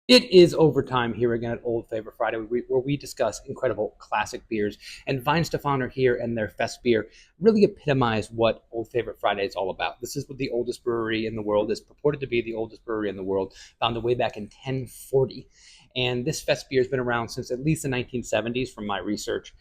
It is overtime here again at Old Favorite Friday, where we discuss incredible classic beers. And Weihenstephaner here and their Festbier really epitomize what Old Favorite Friday is all about. This is what the oldest brewery in the world is purported to be the oldest brewery in the world, founded way back in 1040. And this Festbier has been around since at least the 1970s, from my research.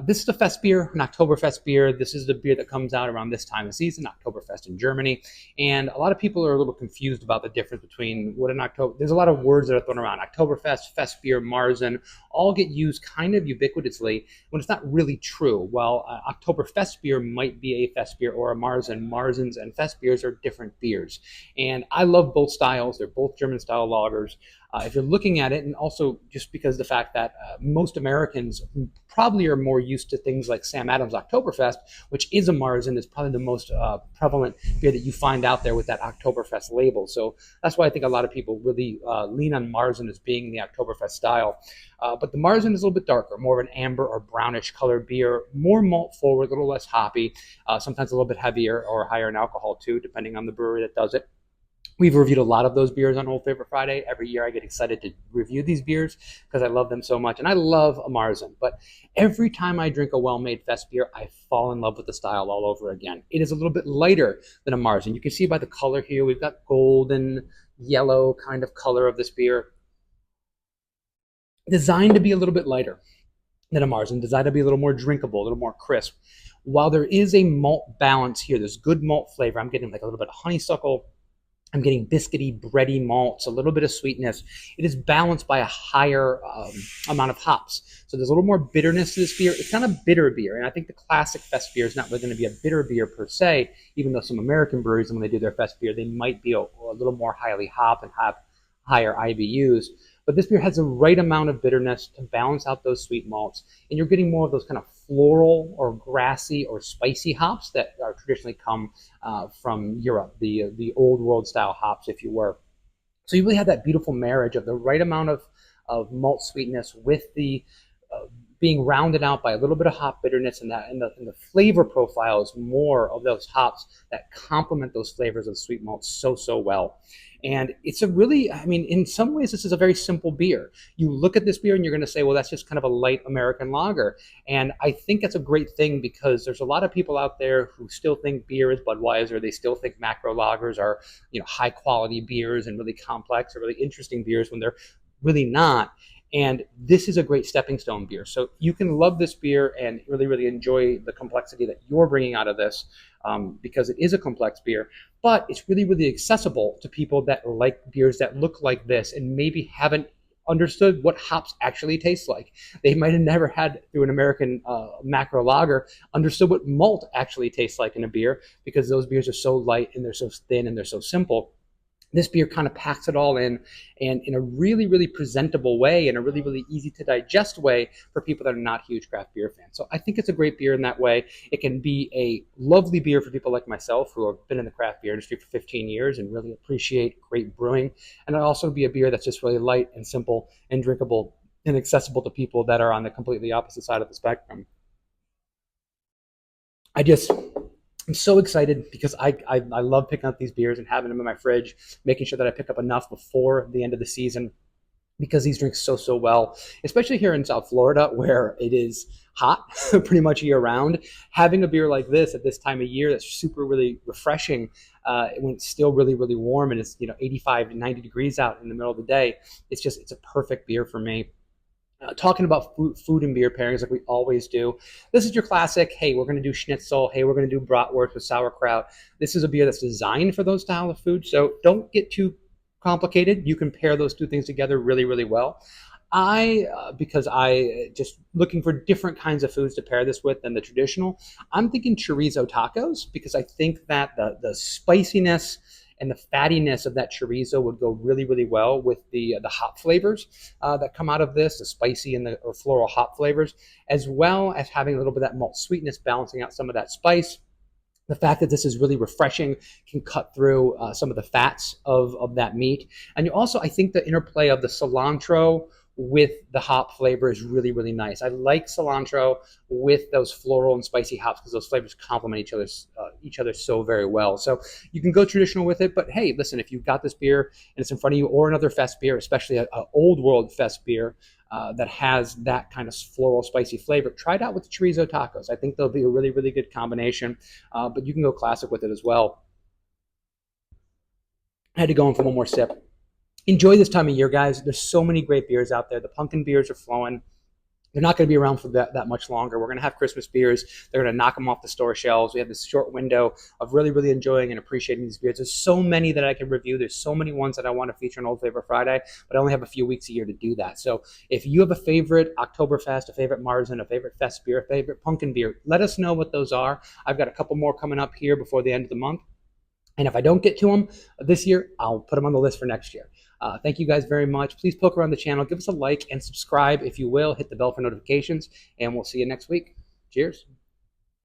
This is a fest beer, an Oktoberfest beer. This is the beer that comes out around this time of season, Oktoberfest in Germany. And a lot of people are a little confused about the difference between what an October. There's a lot of words that are thrown around: Oktoberfest, fest beer, Marzen, all get used kind of ubiquitously when it's not really true. While Oktoberfest beer might be a fest beer or a Marzen, Marzens and fest beers are different beers. And I love both styles. They're both German style lagers. If you're looking at it, and also just because of the fact that most Americans probably are more used to things like Sam Adams Oktoberfest, which is a Marzen, is probably the most prevalent beer that you find out there with that Oktoberfest label. So that's why I think a lot of people really lean on Marzen as being the Oktoberfest style. But the Marzen is a little bit darker, more of an amber or brownish colored beer, more malt forward, a little less hoppy, sometimes a little bit heavier or higher in alcohol too, depending on the brewery that does it. We've reviewed a lot of those beers on Old Favorite Friday. Every year I get excited to review these beers because I love them so much. And I love a Marzen. But every time I drink a well-made fest beer, I fall in love with the style all over again. It is a little bit lighter than a Marzen. You can see by the color here, we've got golden, yellow kind of color of this beer. Designed to be a little bit lighter than a Marzen, designed to be a little more drinkable, a little more crisp. While there is a malt balance here, there's good malt flavor. I'm getting like a little bit of honeysuckle. I'm getting biscuity, bready malts, a little bit of sweetness. It is balanced by a higher amount of hops. So there's a little more bitterness to this beer. It's not a bitter beer. And I think the classic fest beer is not really going to be a bitter beer per se, even though some American breweries, when they do their fest beer, they might be a little more highly hopped and have higher IBUs. But this beer has the right amount of bitterness to balance out those sweet malts. And you're getting more of those kind of floral or grassy or spicy hops that are traditionally come from Europe, the old world style hops, if you were. So you really have that beautiful marriage of the right amount of malt sweetness with the being rounded out by a little bit of hop bitterness, and the flavor profile is more of those hops that complement those flavors of sweet malt so well. And it's a really, I mean, in some ways, this is a very simple beer. You look at this beer and you're going to say, well, that's just kind of a light American lager. And I think that's a great thing because there's a lot of people out there who still think beer is Budweiser. They still think macro lagers are, high quality beers and really complex or really interesting beers when they're really not. And this is a great stepping stone beer. So you can love this beer and really enjoy the complexity that you're bringing out of this, because it is a complex beer, but it's really accessible to people that like beers that look like this and maybe haven't understood what hops actually taste like. They might have never had, through an American macro lager, understood what malt actually tastes like in a beer, because those beers are so light and they're so thin and they're so simple. This beer kind of packs it all in, and in a really presentable way, and a really easy to digest way for people that are not huge craft beer fans. So I think it's a great beer in that way. It can be a lovely beer for people like myself who have been in the craft beer industry for 15 years and really appreciate great brewing. And it'll also be a beer that's just really light and simple and drinkable and accessible to people that are on the completely opposite side of the spectrum. I'm so excited because I love picking up these beers and having them in my fridge, making sure that I pick up enough before the end of the season, because these drink so well, especially here in South Florida where it is hot pretty much year round. Having a beer like this at this time of year that's super really refreshing, when it's still really warm and it's 85 to 90 degrees out in the middle of the day, it's a perfect beer for me. Talking about food and beer pairings like we always do. This is your classic, hey, we're going to do schnitzel. Hey, we're going to do bratwurst with sauerkraut. This is a beer that's designed for those style of food, so don't get too complicated. You can pair those two things together really well. Because I just looking for different kinds of foods to pair this with than the traditional, I'm thinking chorizo tacos, because I think that the spiciness and the fattiness of that chorizo would go really well with the hop flavors that come out of this, the spicy and the or floral hop flavors, as well as having a little bit of that malt sweetness balancing out some of that spice. The fact that this is really refreshing can cut through some of the fats of that meat. And you also, I think the interplay of the cilantro with the hop flavor is really, really nice. I like cilantro with those floral and spicy hops because those flavors complement each other so very well. So you can go traditional with it, but hey, listen, if you've got this beer and it's in front of you, or another fest beer, especially a old world fest beer that has that kind of floral spicy flavor, try it out with the chorizo tacos. I think they'll be a really, really good combination, but you can go classic with it as well. I had to go in for one more sip. Enjoy this time of year, guys. There's so many great beers out there. The pumpkin beers are flowing. They're not going to be around for that much longer. We're going to have Christmas beers. They're going to knock them off the store shelves. We have this short window of really, really enjoying and appreciating these beers. There's so many that I can review. There's so many ones that I want to feature on Old Flavor Friday, but I only have a few weeks a year to do that. So if you have a favorite Oktoberfest, a favorite Marzen, a favorite Fest beer, a favorite pumpkin beer, let us know what those are. I've got a couple more coming up here before the end of the month. And if I don't get to them this year, I'll put them on the list for next year. Thank you guys very much. Please poke around the channel. Give us a like and subscribe if you will. Hit the bell for notifications. And we'll see you next week. Cheers.